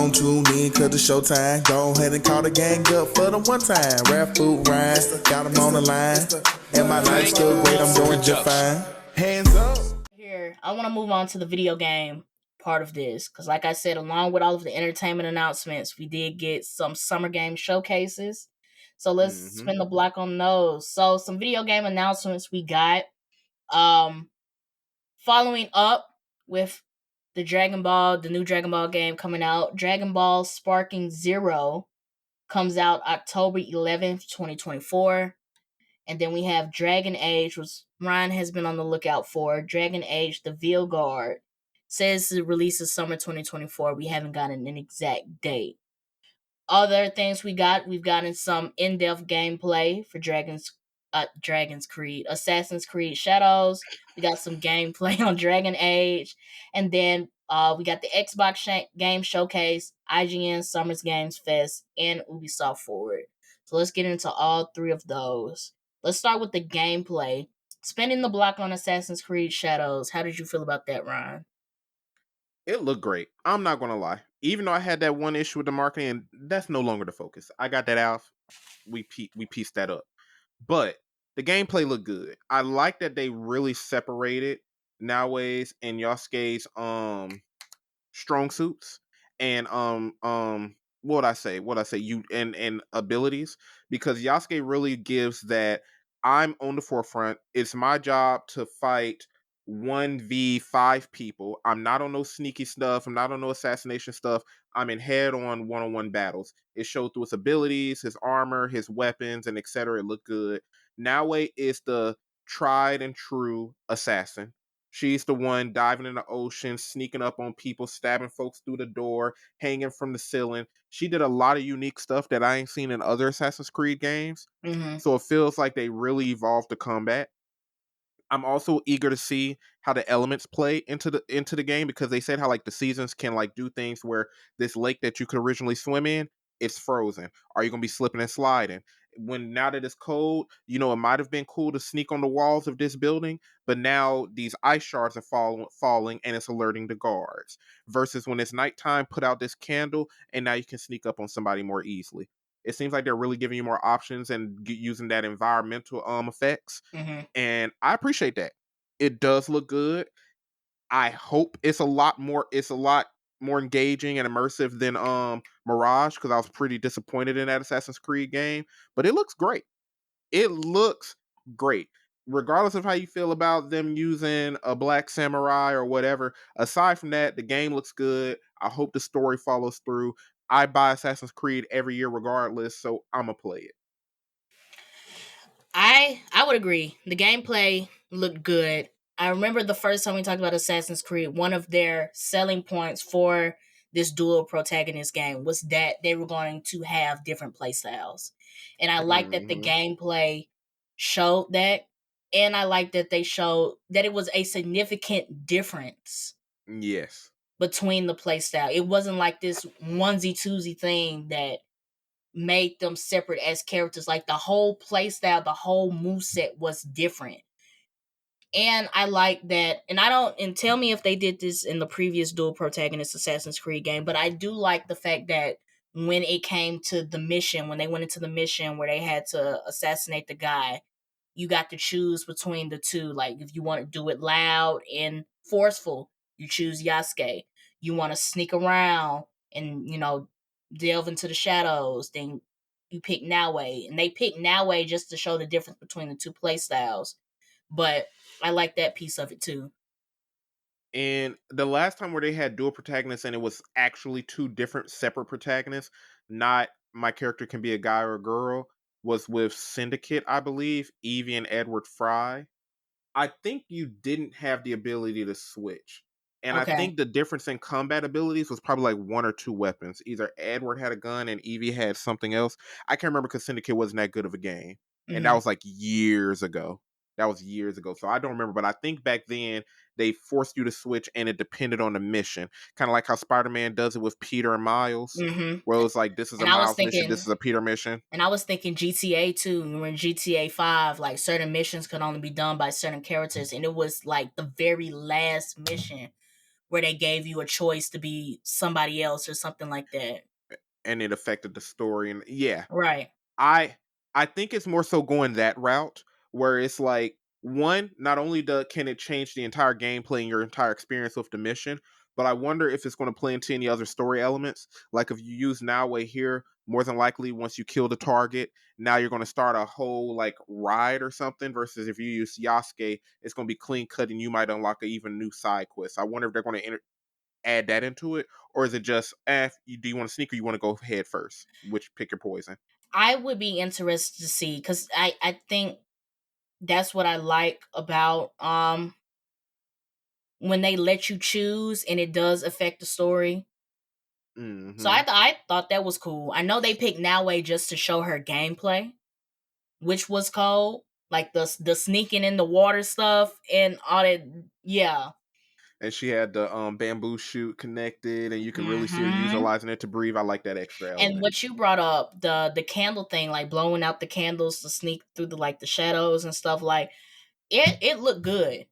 gon' tune in cause it's showtime. Go ahead and call the gang up for the one time. Rap food rhyme, got them on the line. And my life's still great, I'm doing just fine. Hands up. Here, I want to move on to the video game part of this because, like I said, along with all of the entertainment announcements, we did get some summer game showcases. So let's spin the block on those. So some video game announcements we got. Following up with the new Dragon Ball game coming out, Dragon Ball Sparking Zero comes out October 11th, 2024. And then we have Dragon Age, which Ryan has been on the lookout for. Dragon Age, the Veil Guard. Says it releases summer 2024. We haven't gotten an exact date. Other things we've gotten some in-depth gameplay for Assassin's Creed Shadows. We got some gameplay on Dragon Age. And then we got the Xbox Game Showcase, IGN Summer Games Fest, and Ubisoft Forward. So let's get into all three of those. Let's start with the gameplay. Spinning the block on Assassin's Creed Shadows. How did you feel about that, Ryan? It looked great. I'm not going to lie. Even though I had that one issue with the marketing, and that's no longer the focus. I got that out. We pieced that up. But the gameplay looked good. I like that they really separated Naoe's and Yasuke's strong suits and what I say you and abilities, because Yasuke really gives that I'm on the forefront. It's my job to fight 1v5 people. I'm not on no sneaky stuff. I'm not on no assassination stuff. I'm in head-on one-on-one battles. It showed through his abilities, his armor, his weapons, and etc. It looked good. Naoe is the tried and true assassin. She's the one diving in the ocean, sneaking up on people, stabbing folks through the door, hanging from the ceiling. She did a lot of unique stuff that I ain't seen in other Assassin's Creed games. Mm-hmm. So it feels like they really evolved the combat. I'm also eager to see how the elements play into the game, because they said how like the seasons can like do things where this lake that you could originally swim in, it's frozen. Are you gonna be slipping and sliding? Now that it's cold, it might have been cool to sneak on the walls of this building, but now these ice shards are falling and it's alerting the guards. Versus when it's nighttime, put out this candle and now you can sneak up on somebody more easily. It seems like they're really giving you more options and using that environmental effects. Mm-hmm. And I appreciate that. It does look good. I hope it's a lot more engaging and immersive than Mirage, because I was pretty disappointed in that Assassin's Creed game. But it looks great. It looks great. Regardless of how you feel about them using a black samurai or whatever, aside from that, the game looks good. I hope the story follows through. I buy Assassin's Creed every year regardless, so I'm going to play it. I would agree. The gameplay looked good. I remember the first time we talked about Assassin's Creed, one of their selling points for this dual protagonist game was that they were going to have different playstyles. And I like that the gameplay showed that. And I like that they showed that it was a significant difference. Yes. Between the playstyle. It wasn't like this onesie-twosie thing that made them separate as characters. Like the whole playstyle, the whole moveset was different. And I like that. And tell me if they did this in the previous dual protagonist Assassin's Creed game, but I do like the fact that when it came to the mission, when they went into the mission where they had to assassinate the guy, you got to choose between the two. Like if you want to do it loud and forceful, you choose Yasuke. You want to sneak around and, delve into the shadows, then you pick Naoe. And they picked Naoe just to show the difference between the two play styles. But I like that piece of it too. And the last time where they had dual protagonists and it was actually two different separate protagonists, not my character can be a guy or a girl, was with Syndicate, I believe, Evie and Edward Fry. I think you didn't have the ability to switch. And Okay. I think the difference in combat abilities was probably like one or two weapons. Either Edward had a gun and Evie had something else. I can't remember because Syndicate wasn't that good of a game. And that was like years ago. So I don't remember. But I think back then they forced you to switch and it depended on the mission. Kind of like how Spider-Man does it with Peter and Miles. Where it was like, this is a Miles mission, this is a Peter mission. And I was thinking GTA too. When GTA 5, like certain missions could only be done by certain characters. And it was like the very last mission where they gave you a choice to be somebody else or something like that. And it affected the story. And yeah, Right. I I think it's more so going that route where it's like one, not only can it change the entire gameplay and your entire experience with the mission, but I wonder if it's going to play into any other story elements. Like if you use Now Way here, more than likely once you kill the target, now you're going to start a whole like ride or something. Versus if you use Yasuke, it's going to be clean cut and you might unlock a even new side quest. I wonder if they're going to add that into it, or is it just do you want to sneak or you want to go head first? Which pick your poison. I would be interested to see, because I think that's what I like about when they let you choose and it does affect the story. So Mm-hmm. I thought that was cool. I know they picked Naue just to show her gameplay, which was cold, like the sneaking in the water stuff and all that. Yeah. And she had the bamboo shoot connected, and you can really see her Hmm. utilizing it to breathe. I like that extra And element. what you brought up, the candle thing, like blowing out the candles to sneak through the like the shadows and stuff, like it looked good.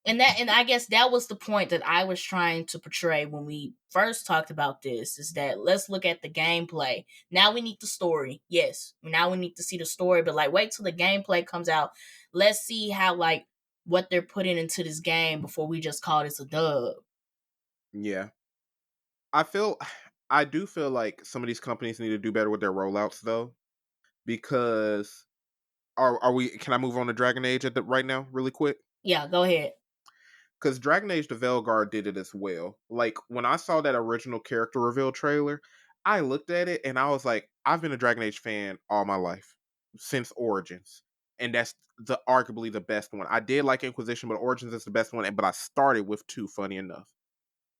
And I guess that was the point that I was trying to portray when we first talked about this, is that let's look at the gameplay. Now we need the story. Yes. Now we need to see the story, but like wait till the gameplay comes out. Let's see how like what they're putting into this game before we just call this a dub. Yeah, I feel, I do feel like some of these companies need to do better with their rollouts though, because are we? Can I move on to Dragon Age right now, really quick? Yeah, go ahead. Because Dragon Age the Veilguard did it as well. Like when I saw that original character reveal trailer, I looked at it and I was like, I've been a Dragon Age fan all my life since Origins, and that's arguably the best one. I did like Inquisition, but Origins is the best one. But I started with two, funny enough,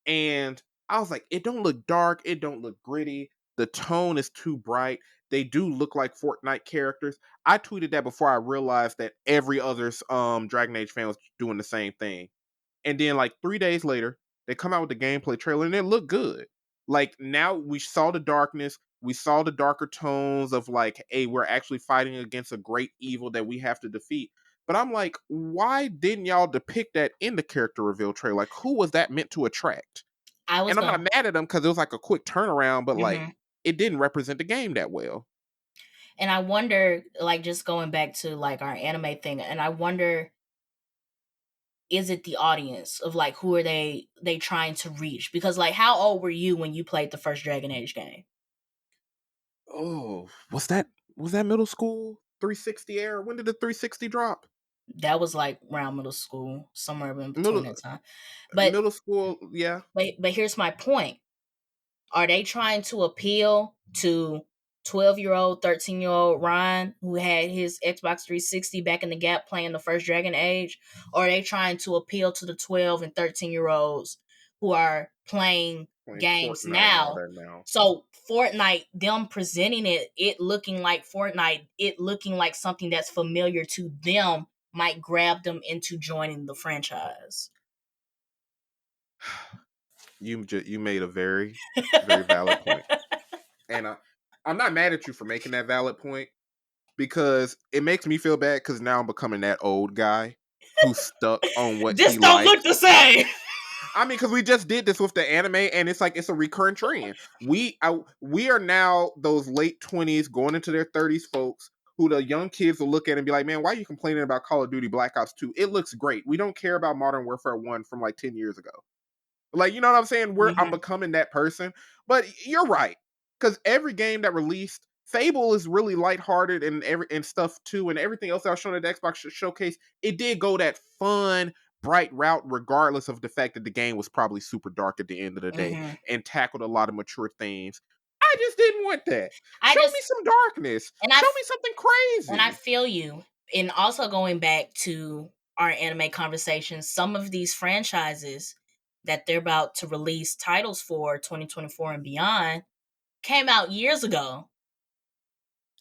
and I was like, it don't look dark, it don't look gritty. The tone is too bright. They do look like Fortnite characters. I tweeted that before I realized that every other Dragon Age fan was doing the same thing. And then like 3 days later, they come out with the gameplay trailer and it looked good. Like now we saw the darkness, we saw the darker tones of like, hey, we're actually fighting against a great evil that we have to defeat. But I'm like, why didn't y'all depict that in the character reveal trailer? Like, who was that meant to attract? I was And I'm not gonna mad at them because it was like a quick turnaround, but like mhm. it didn't represent the game that well. And I wonder, like just going back to like our anime thing, and I wonder, is it the audience of like who are they trying to reach? Because like how old were you when you played the first Dragon Age game? Oh, was that middle school 360 era? When did the 360 drop? That was like around middle school, somewhere in between Middle that time. But middle school, yeah. but here's my point. Are they trying to appeal to 12-year-old, 13-year-old Ryan who had his Xbox 360 back in the gap playing the first Dragon Age? Or are they trying to appeal to the 12 and 13-year-olds who are playing Playing games Fortnite and all now? that now. So Fortnite, them presenting it looking like Fortnite, it looking like something that's familiar to them might grab them into joining the franchise. You made a very, very valid point. And I'm not mad at you for making that valid point because it makes me feel bad because now I'm becoming that old guy who's stuck on what This he don't look likes. the same. I mean, because we just did this with the anime, and it's like it's a recurrent trend. We are now those late 20s going into their 30s folks who the young kids will look at and be like, "Man, why are you complaining about Call of Duty Black Ops 2? It looks great. We don't care about Modern Warfare 1 from like 10 years ago." Like, you know what I'm saying? I'm Mhm. becoming that person. But you're right. Because every game that released, Fable is really lighthearted and stuff too, and everything else I was showing at the Xbox showcase, it did go that fun, bright route, regardless of the fact that the game was probably super dark at the end of the day Mhm. and tackled a lot of mature themes. I just didn't want that. I Show me just some darkness. and Show me something I crazy. feel you. And also going back to our anime conversation, some of these franchises that they're about to release titles for 2024 and beyond came out years ago.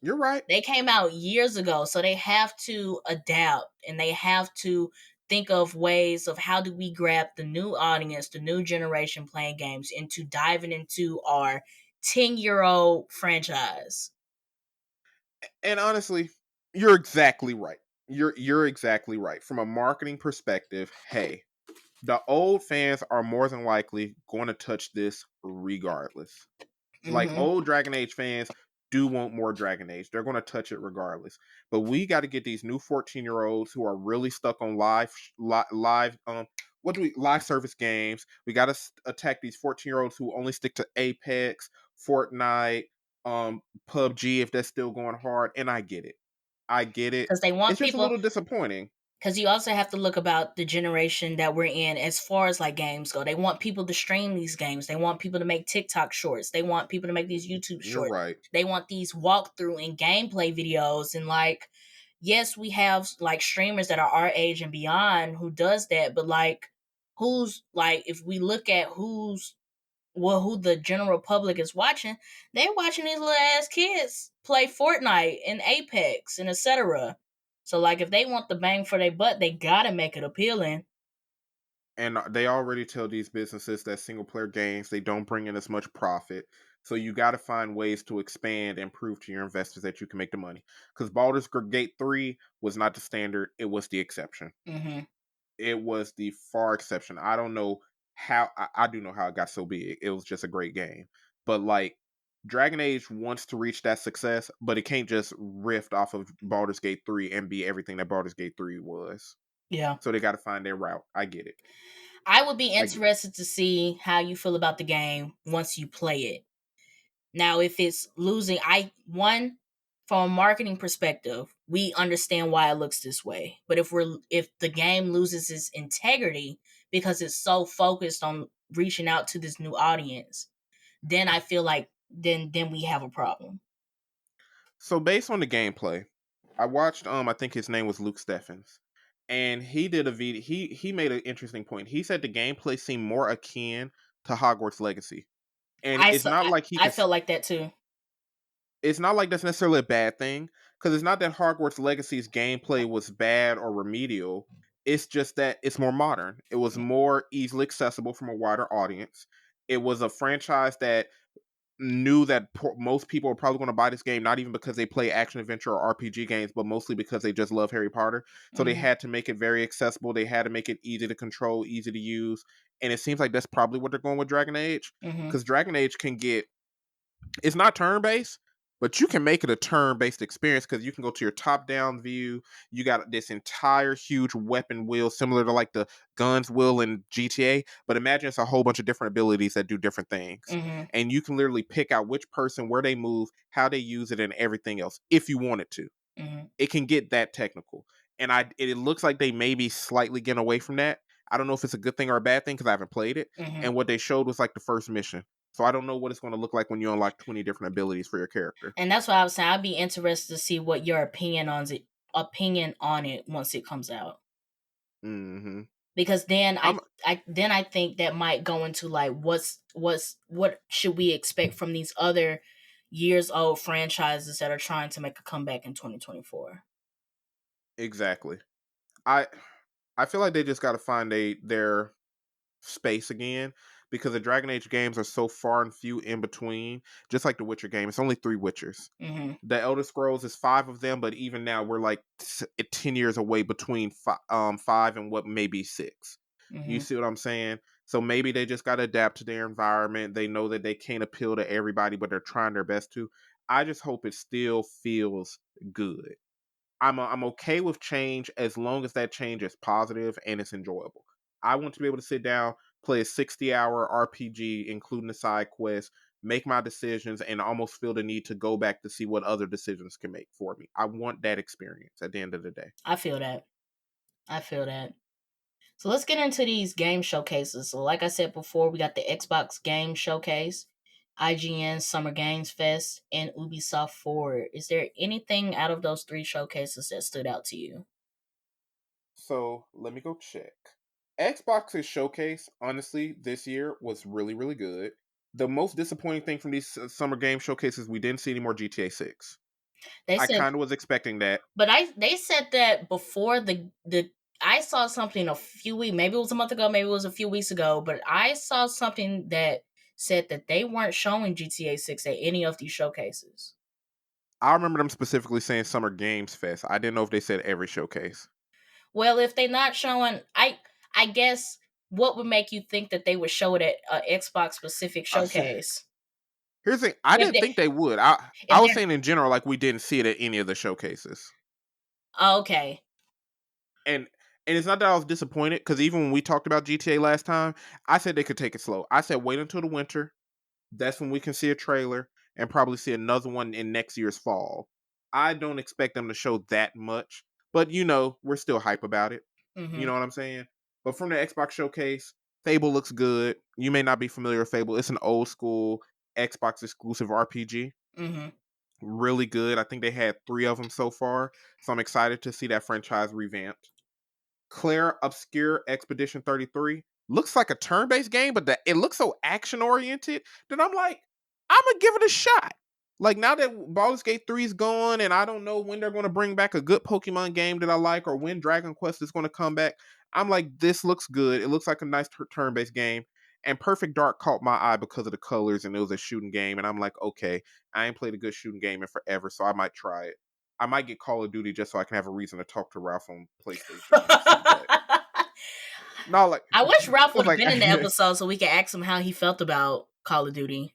You're right. They came out years ago, so they have to adapt and they have to think of ways of how do we grab the new audience, the new generation playing games into diving into our 10-year-old franchise. And honestly, you're exactly right. You're exactly right. From a marketing perspective, hey, The old fans are more than likely going to touch this regardless. Like Hmm. old Dragon Age fans do want more Dragon Age. They're going to touch it regardless. But we got to get these new 14-year-olds who are really stuck on live live service games. We got to attack these 14-year-olds who only stick to Apex, Fortnite, PUBG if that's still going hard, and I get it. I get it. Because they It's want just a people. little disappointing. Because you also have to look about the generation that we're in as far as like games go. They want people to stream these games. They want people to make TikTok shorts. They want people to make these YouTube You're shorts. right. They want these walkthrough and gameplay videos. And like, yes, we have like streamers that are our age and beyond who does that. But like, who's like, if we look at who the general public is watching, they're watching these little ass kids play Fortnite and Apex and etc. So like if they want the bang for their buck, they gotta make it appealing. And they already tell these businesses that single player games, they don't bring in as much profit. So you got to find ways to expand and prove to your investors that you can make the money. Because Baldur's Gate 3 was not the standard, it was the exception. Mm-hmm. It was the far exception. I don't know how, I do know how it got so big. It was just a great game. But like, Dragon Age wants to reach that success, but it can't just riff off of Baldur's Gate 3 and be everything that Baldur's Gate 3 was. Yeah. So they got to find their route. I get it. I would be I get it. interested to see how you feel about the game once you play it. Now, if it's losing, from a marketing perspective, we understand why it looks this way. But if the game loses its integrity because it's so focused on reaching out to this new audience, then I feel like then we have a problem. So based on the gameplay, I watched I think his name was Luke Steffens. And he did a video he made an interesting point. He said the gameplay seemed more akin to Hogwarts Legacy. And I it's so not I, like he I could felt like that too. it's not like that's necessarily a bad thing. Because it's not that Hogwarts Legacy's gameplay was bad or remedial. It's just that it's more modern. It was more easily accessible from a wider audience. It was a franchise that knew that most people are probably going to buy this game not even because they play action adventure or RPG games, but mostly because they just love Harry Potter. So they Mm-hmm. had to make it very accessible. They had to make it easy to control, easy to use, and it seems like that's probably what they're going with Dragon Age. Mm-hmm. Because Dragon Age can get it's not turn based, but you can make it a turn based experience because you can go to your top down view. You got this entire huge weapon wheel, similar to like the guns wheel in GTA. But imagine it's a whole bunch of different abilities that do different things. Mm-hmm. And you can literally pick out which person, where they move, how they use it, and everything else if you wanted to. Mm-hmm. It can get that technical. And it looks like they may be slightly getting away from that. I don't know if it's a good thing or a bad thing because I haven't played it. Mm-hmm. And what they showed was like the first mission. So I don't know what it's going to look like when you unlock 20 different abilities for your character. And that's what I was saying. I'd be interested to see what your opinion on it once it comes out. Mm-hmm. Because then I think that might go into like what should we expect from these other years old franchises that are trying to make a comeback in 2024. Exactly. I feel like they just got to find their space again because the Dragon Age games are so far and few in between. Just like the Witcher game, it's only 3 Witchers. Mm-hmm. The Elder Scrolls is 5 of them, but even now we're like 10 years away between 5 and what maybe 6. Mm-hmm. You see what I'm saying? So maybe they just got to adapt to their environment. They know that they can't appeal to everybody, but they're trying their best to. I just hope it still feels good. I'm okay with change as long as that change is positive and it's enjoyable. I want to be able to sit down, play a 60-hour RPG, including the side quests, make my decisions, and almost feel the need to go back to see what other decisions can make for me. I want that experience at the end of the day. I feel that. So let's get into these game showcases. So like I said before, we got the Xbox Game Showcase, IGN Summer Games Fest, and Ubisoft Forward. Is there anything out of those 3 showcases that stood out to you? So let me go check. Xbox's showcase, honestly, this year was really, really good. The most disappointing thing from these summer game showcases, we didn't see any more GTA 6. They I said, kind of was expecting that. but they said that before the I saw something a few weeks, maybe it was a month ago, maybe it was a few weeks ago, but I saw something that said that they weren't showing GTA 6 at any of these showcases. I remember them specifically saying Summer Games Fest. I didn't know if they said every showcase. Well, if they're not showing, I guess what would make you think that they would show it at an Xbox specific I said, showcase? here's the thing. I If didn't they, think they would. I if was they're saying in general, like we didn't see it at any of the showcases. okay. And it's not that I was disappointed, because even when we talked about GTA last time, I said they could take it slow. I said wait until the winter. That's when we can see a trailer and probably see another one in next year's fall. I don't expect them to show that much, but we're still hype about it. You Mm-hmm. know what I'm saying? But from the Xbox showcase, Fable looks good. You may not be familiar with Fable. It's an old school Xbox exclusive RPG. Mm-hmm. Really good. I think they had 3 of them so far, so I'm excited to see that franchise revamped. Claire Obscure Expedition 33 looks like a turn-based game, but it looks so action-oriented that I'm like, I'm gonna give it a shot. Like, now that Baldur's Gate 3 is gone, and I don't know when they're gonna bring back a good Pokemon game that I like, or when Dragon Quest is gonna come back, I'm like, this looks good. It looks like a nice turn-based game. And Perfect Dark caught my eye because of the colors, and it was a shooting game, and I'm like, okay, I ain't played a good shooting game in forever, so I might try it. I might get Call of Duty just so I can have a reason to talk to Ralph on PlayStation PC, but no, like I wish I Ralph was would have like, been in the episode so we could ask him how he felt about Call of Duty.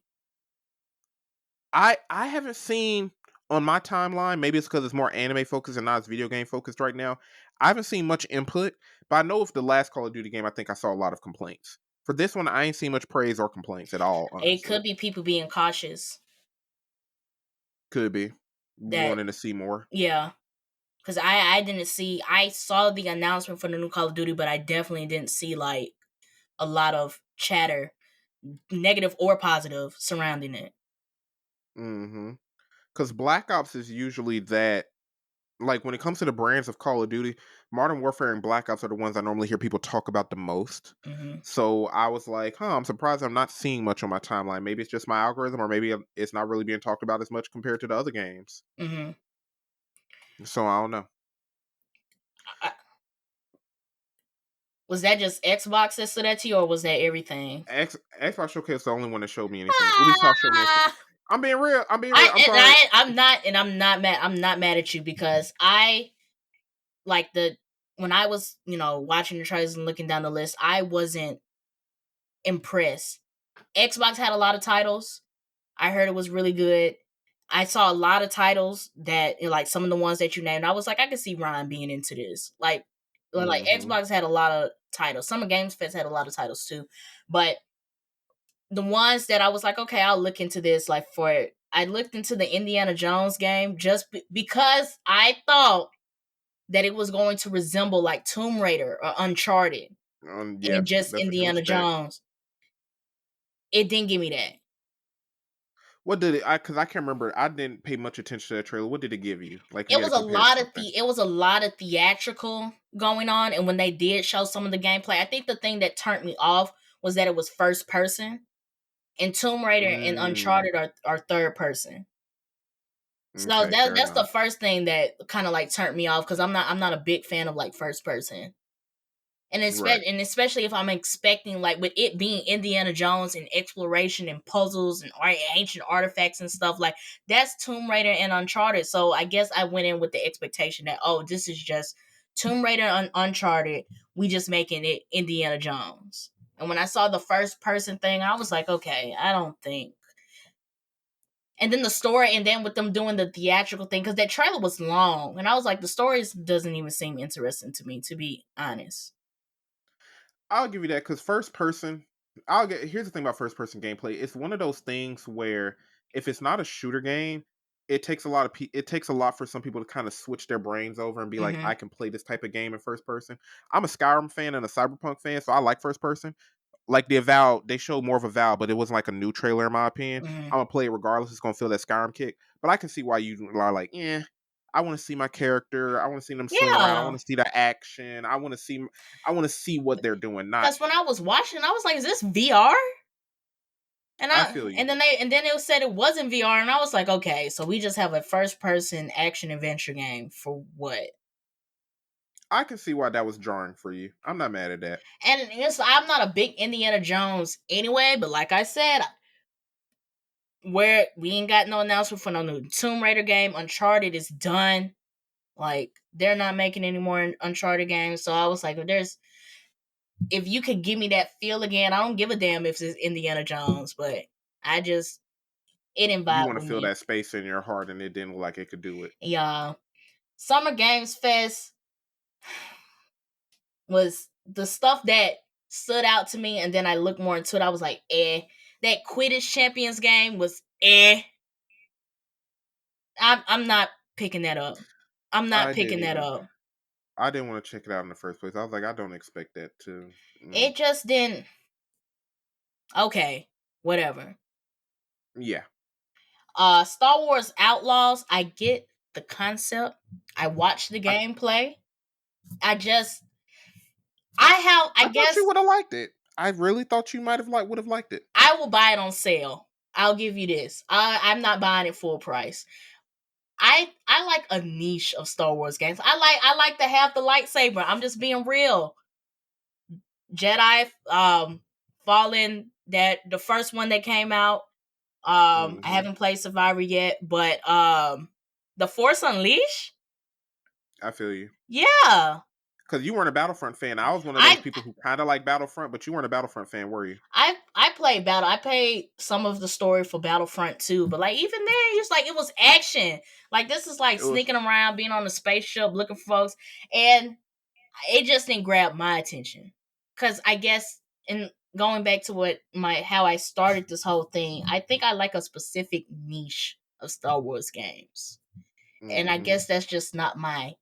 I haven't seen on my timeline. Maybe it's because it's more anime focused and not as video game focused right now. I haven't seen much input, but I know if the last Call of Duty game, I think I saw a lot of complaints. For this one, I ain't seen much praise or complaints at all. It Honestly, could be people being cautious. could be That wanting to see more. yeah, because I didn't see. I saw the announcement for the new Call of Duty, but I definitely didn't see like a lot of chatter, negative or positive, surrounding it. Mm-hmm. Because Black Ops is usually that. Like, when it comes to the brands of Call of Duty, Modern Warfare and Black Ops are the ones I normally hear people talk about the most. Mm-hmm. So I was like, I'm surprised I'm not seeing much on my timeline. Maybe it's just my algorithm, or maybe it's not really being talked about as much compared to the other games. Mm-hmm. So I don't know. Was that just Xbox that stood out to you, or was that everything? Xbox Showcase is the only one that showed me anything. Ubisoft showed me anything. Ah! I'm being real. I'm being real. I'm sorry. I'm not mad. I'm not mad at you because I like when I was watching the trailers and looking down the list, I wasn't impressed. Xbox had a lot of titles. I heard it was really good. I saw a lot of titles that like some of the ones that you named. I was like, I could see Ryan being into this. Like Mm-hmm. Xbox had a lot of titles. Summer Games Fest had a lot of titles too, but the ones that I was like, okay, I'll look into this. Like I looked into the Indiana Jones game just because I thought that it was going to resemble like Tomb Raider or Uncharted Yeah, and just that's what you Indiana expect. Jones. It didn't give me that. What did it? Because I can't remember. I didn't pay much attention to that trailer. What did it give you? Like, if you It had to was a compare it to lot of something. it was a lot of theatrical going on, and when they did show some of the gameplay, I think the thing that turned me off was that it was first person, and Tomb Raider and Mm, Uncharted are third person. So okay, fair that's the enough. first thing that kind of like turned me off because I'm not a big fan of like first person. Right. And especially if I'm expecting like with it being Indiana Jones and exploration and puzzles and ancient artifacts and stuff like that's Tomb Raider and Uncharted. So I guess I went in with the expectation that this is just Tomb Raider and Uncharted. We just making it Indiana Jones. And when I saw the first person thing, I was like, okay, I don't think. And then the story, and then with them doing the theatrical thing, because that trailer was long, and I was like, the story doesn't even seem interesting to me, to be honest. I'll give you that, because first person. Here's the thing about first person gameplay. It's one of those things where if it's not a shooter game, it takes a lot of it takes a lot for some people to kind of switch their brains over and be like, Mm-hmm. I can play this type of game in first person. I'm a Skyrim fan and a Cyberpunk fan, so I like first person. Like the Avowed, they showed more of Avowed, but it wasn't like a new trailer in my opinion. Mm-hmm. I'm gonna play it regardless. It's gonna feel that Skyrim kick. But I can see why you are like, yeah. I want to see my character. I want to see them swing around. I Yeah. want to see the action. I want to see what they're doing. Not. Because when I was watching, I was like, "Is this VR?" I feel you. And then it said it wasn't VR, and I was like, "Okay, so we just have a first person action adventure game for what?" I can see why that was jarring for you. I'm not mad at that. And I'm not a big Indiana Jones anyway, but like I said, where we ain't got no announcement for no new Tomb Raider game, Uncharted is done. Like they're not making any more Uncharted games, so I was like, if you could give me that feel again, I don't give a damn if it's Indiana Jones, but it didn't You vibe want to with feel me. that space in your heart, and it didn't look like it could do it. Yeah. Summer Games Fest was the stuff that stood out to me, and then I looked more into it. I was like, eh. That Quidditch Champions game was eh. I'm not picking that up. I'm not I picking didn't that even. up. I didn't want to check it out in the first place. I was like, I don't expect that to. It just didn't. Okay, whatever. Yeah. Star Wars Outlaws, I get the concept. I watched the I, gameplay. I I thought you guess would have liked it. I really thought you might have would have liked it. I will buy it on sale. I'll give you this. I'm not buying it full price. I like a niche of Star Wars games. I like to have the lightsaber. I'm just being real. Jedi Fallen, that the first one that came out. I haven't played Survivor yet, but The Force Unleashed. I feel you. Yeah. Because you weren't a Battlefront fan. I was one of those I people who kind of like Battlefront, but you weren't a Battlefront fan, were you? I played Battle. I played some of the story for Battlefront 2, but like even then, it's like it was action. Like this is like It was. sneaking around, being on a spaceship, looking for folks, and it just didn't grab my attention. Cause I guess in going back to how I started this whole thing, I think I like a specific niche of Star Wars games, and I guess that's just not my.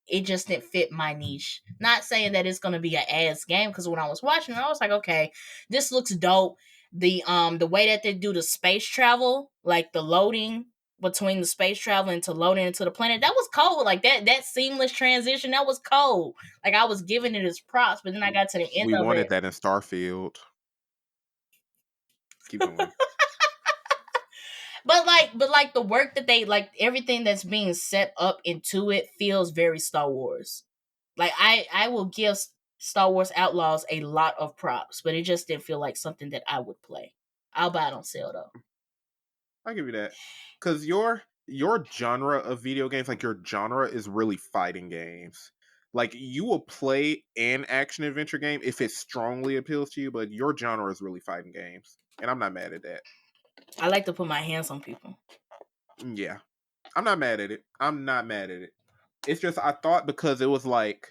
It just didn't fit my niche. Not saying that it's gonna be an ass game, because when I was watching it, I was like, okay, this looks dope. The way that they do the space travel, like the loading between the space travel into loading into the planet, that was cold. Like that seamless transition, that was cold. Like I was giving it its props, but then I got to the end We of wanted it. that in Starfield. Keep going. But the work that they like, everything that's being set up into it feels very Star Wars. Like I will give Star Wars Outlaws a lot of props, but it just didn't feel like something that I would play. I'll buy it on sale though. I'll give you that. Because your genre of video games, like your genre is really fighting games. Like you will play an action adventure game if it strongly appeals to you, but your genre is really fighting games. And I'm not mad at that. I like to put my hands on people. Yeah. I'm not mad at it. I'm not mad at it. It's just I thought because it was like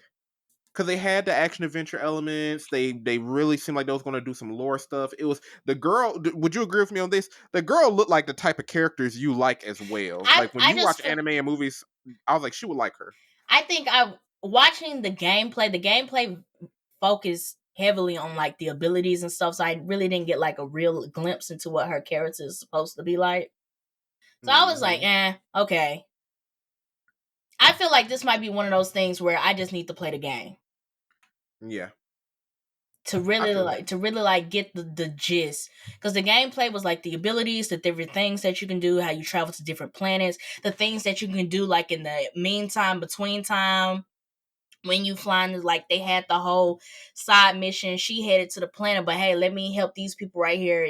because they had the action adventure elements, they really seemed like they was going to do some lore stuff. It was the girl. Would you agree with me on this? The girl looked like the type of characters you like as well. Like when I you just watch feel, anime and movies, I was like, she would like her. I think I watching the gameplay. The gameplay focused heavily on like the abilities and stuff, so I really didn't get like a real glimpse into what her character is supposed to be like. So I was like, okay. I feel like this might be one of those things where I just need to play the game Yeah, to I really feel that. get the gist, because the gameplay was like the abilities, the different things that you can do, how you travel to different planets, the things that you can do like in the meantime, between time, when you flying. Like they had the whole side mission, she headed to the planet, but hey, let me help these people right here,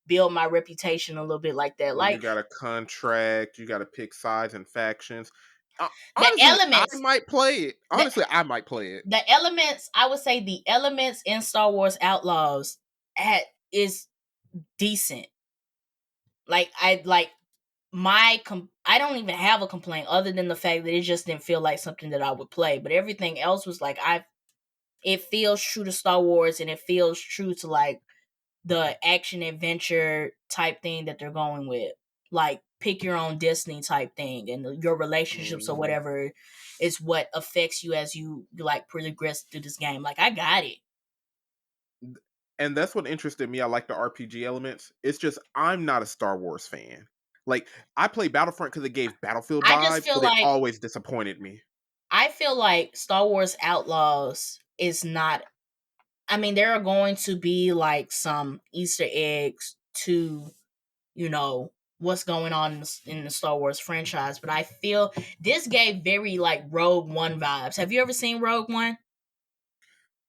build my reputation a little bit, like that. You Like got a contract. You got to pick sides and factions. the Honestly, I elements might play it. the, Honestly, I might play it. the elements, I would say the elements in Star Wars Outlaws is decent. Like I don't even have a complaint other than the fact that it just didn't feel like something that I would play. But everything else was like it feels true to Star Wars, and it feels true to like the action adventure type thing that they're going with. Like pick your own destiny type thing, and your relationships or Mhm. whatever is what affects you as you like progress through this game. Like I got it. And that's what interested me. I like the RPG elements. It's just I'm not a Star Wars fan. Like I play Battlefront because it gave Battlefield I just vibes, feel but it like always disappointed me. Star Wars Outlaws is not. I mean, there are going to be like some Easter eggs to, what's going on in the Star Wars franchise, but I feel this gave very like Rogue One vibes. Have you ever seen Rogue One?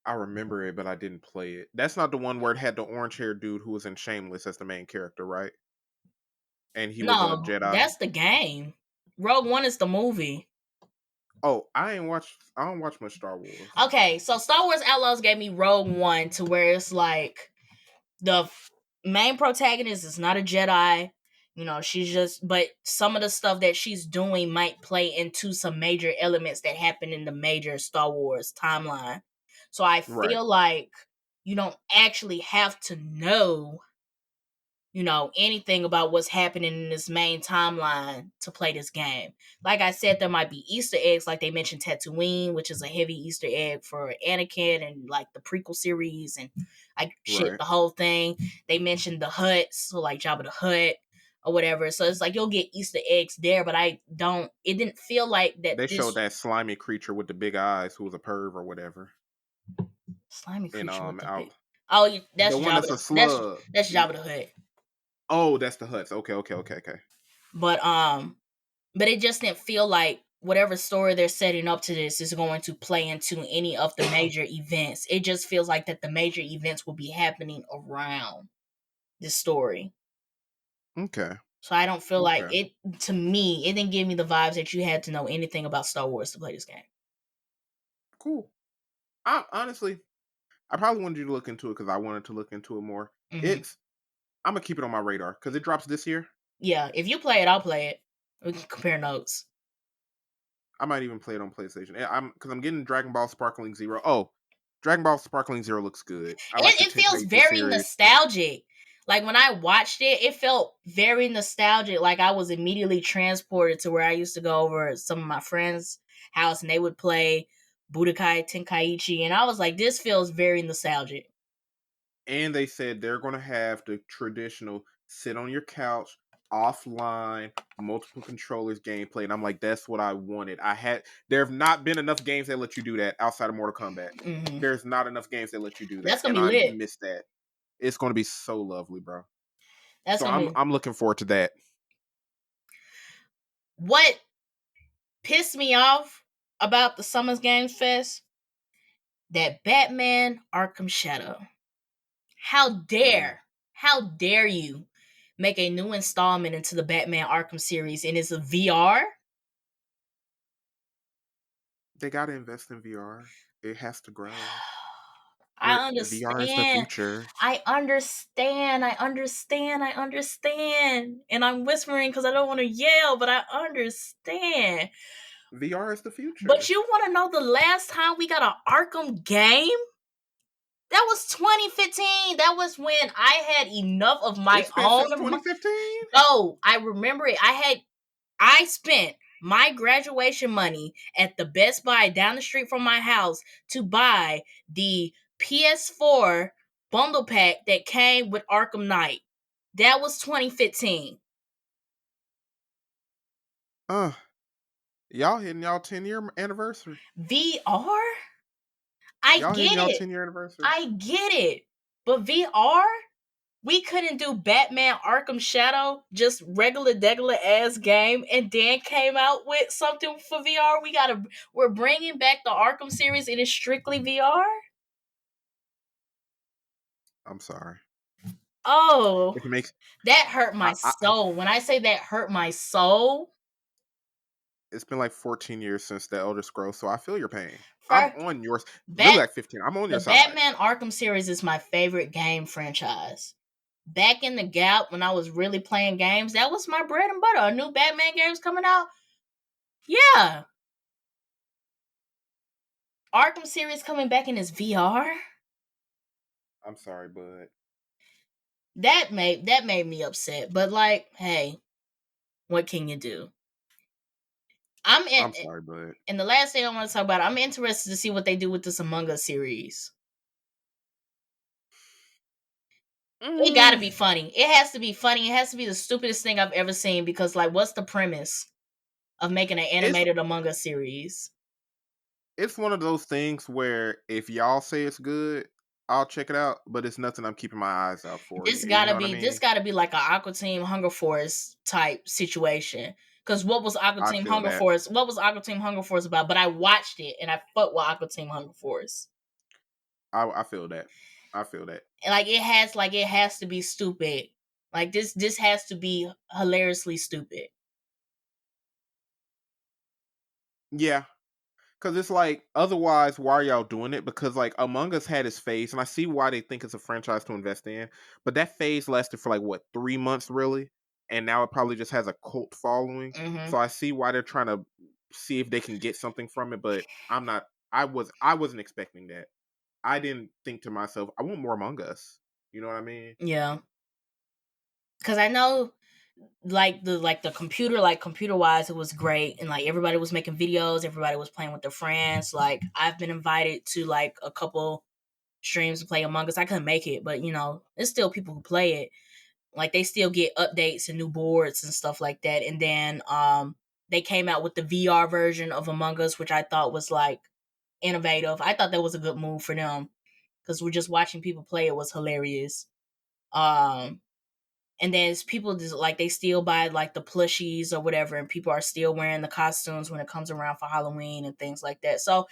I remember it, but I didn't play it. That's not the one where it had the orange haired dude who was in Shameless as the main character, right? And he was a No, Jedi. that's the game. Rogue One is the movie. Oh, I don't watch much Star Wars. Okay, so Star Wars Outlaws gave me Rogue One, to where it's like the main protagonist is not a Jedi. You know, she's just, but some of the stuff that she's doing might play into some major elements that happen in the major Star Wars timeline. So I Right. feel like you don't actually have to know, you know, anything about what's happening in this main timeline to play this game. Like I said, there might be Easter eggs, like they mentioned Tatooine, which is a heavy Easter egg for Anakin and like the prequel series and like shit, Right. the whole thing. They mentioned the Hutts, so like Jabba the Hutt or whatever. So it's like you'll get Easter eggs there, but it didn't feel like that They showed this that slimy creature with the big eyes who was a perv or whatever. slimy And creature with the big. out Oh, the that's one Jabba. that's a That's slug. Jabba the Hutt. Oh, that's the Huts. Okay. But it just didn't feel like whatever story they're setting up to this is going to play into any of the major events. It just feels like that the major events will be happening around this story. Okay. So I don't feel like Okay. it, to me, it didn't give me the vibes that you had to know anything about Star Wars to play this game. Cool. Honestly, I probably wanted you to look into it because I wanted to look into it more. Mm-hmm. I'm gonna keep it on my radar because it drops this year. Yeah, if you play it, I'll play it. We can compare notes. I might even play it on PlayStation. I'm getting Dragon Ball Sparkling Zero. Oh, Dragon Ball Sparkling Zero looks good. I like the It feels Tenkaichi very series. nostalgic. Like when I watched it, it felt very nostalgic. Like I was immediately transported to where I used to go over at some of my friends' house and they would play Budokai Tenkaichi, and I was like, this feels very nostalgic. And they said they're gonna have the traditional sit on your couch, offline, multiple controllers gameplay. And I'm like, that's what I wanted. There have not been enough games that let you do that outside of Mortal Kombat. Mm-hmm. There's not enough games that let you do that. That's gonna And be I lit. miss that. It's gonna be so lovely, bro. That's So gonna be. I'm looking forward to that. What pissed me off about the Summer Games Fest? That Batman Arkham Shadow. Mm. How dare you make a new installment into the Batman Arkham series and it's a VR? They gotta invest in VR. It has to grow. I VR is the understand. future. I understand. And I'm whispering because I don't want to yell, but I understand. VR is the But future. you want to know the last time we got an Arkham game? That was 2015. That was when I had enough of my It's been since own. 2015. Oh, I remember it. I spent my graduation money at the Best Buy down the street from my house to buy the PS4 bundle pack that came with Arkham Knight. That was 2015. Uh, y'all hitting y'all 10-year anniversary. VR? I Y'all hitting get y'all it. 10-year anniversary. I get it. But VR? We couldn't do Batman Arkham Shadow, just regular degular ass game, and then came out with something for VR. We're bringing back the Arkham series. It is strictly VR. I'm sorry. Oh, If it makes that hurt my I soul. When I say that hurt my soul, it's been like 14 years since the Elder Scrolls, so I feel your pain. I'm for on yours. Really, Bat like 15. I'm on the your side. Batman Arkham series is my favorite game franchise. Back in the gap when I was really playing games, that was my bread and butter. A new Batman game's coming out. Yeah. Arkham series coming back in its VR. I'm sorry, bud. That made me upset. But like, hey, what can you do? I'm in I'm sorry, bud. and the last thing I want to talk about, I'm interested to see what they do with this Among Us series. It gotta Mm, be funny. It has to be funny. It has to be the stupidest thing I've ever seen because like what's the premise of making an it's animated Among Us series? it's one of those things where if y'all say it's good, I'll check it out, but it's nothing I'm keeping my eyes out for. You know what I This mean? gotta be like a Aqua Team Hunger Force type situation. Cause what was Aqua I Team feel Hunger that. Force? What was Aqua Team Hunger Force about? But I watched it and I fucked with Aqua Team Hunger Force. I feel that. I feel that. Like it has to be stupid. Like this has to be hilariously stupid. Yeah. Cause it's like, otherwise, why are y'all doing it? Because like Among Us had its phase, and I see why they think it's a franchise to invest in. But that phase lasted for like what 3 months, really, and now it probably just has a cult following. Mm-hmm. So I see why they're trying to see if they can get something from it. But I'm not. I wasn't expecting that. I didn't think to myself, I want more Among Us. You know what I mean? Yeah. Because I know, the computer wise, it was great, and like everybody was making videos, everybody was playing with their friends. Like I've been invited to like a couple streams to play Among Us. I couldn't make it, but there's still people who play it. Like they still get updates and new boards and stuff like that. And then they came out with the VR version of Among Us, which I thought was like innovative. I thought that was a good move for them because we're just watching people play it was hilarious. And then people just like they still buy like the plushies or whatever, and people are still wearing the costumes when it comes around for Halloween and things like that. So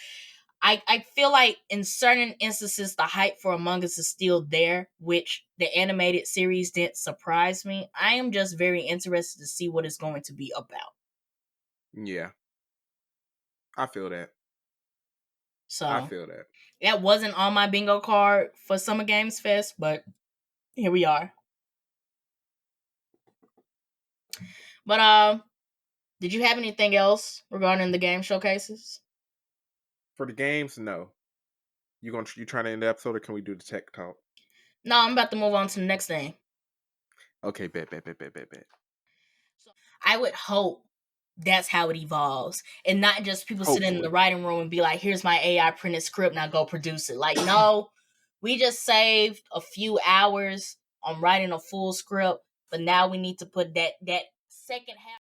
I feel like in certain instances the hype for Among Us is still there, which the animated series didn't surprise me. I am just very interested to see what it's going to be about. Yeah, I feel that. So I feel that. that wasn't on my bingo card for Summer Games Fest, but here we are. But did you have anything else regarding the game showcases? For the games, no. You trying to end the episode, or can we do the tech talk? No, I'm about to move on to the next thing. Okay, bet. So I would hope that's how it evolves, and not just people sitting in the writing room and be like, "Here's my AI printed script, now go produce it." Like, no, we just saved a few hours on writing a full script, but now we need to put that second half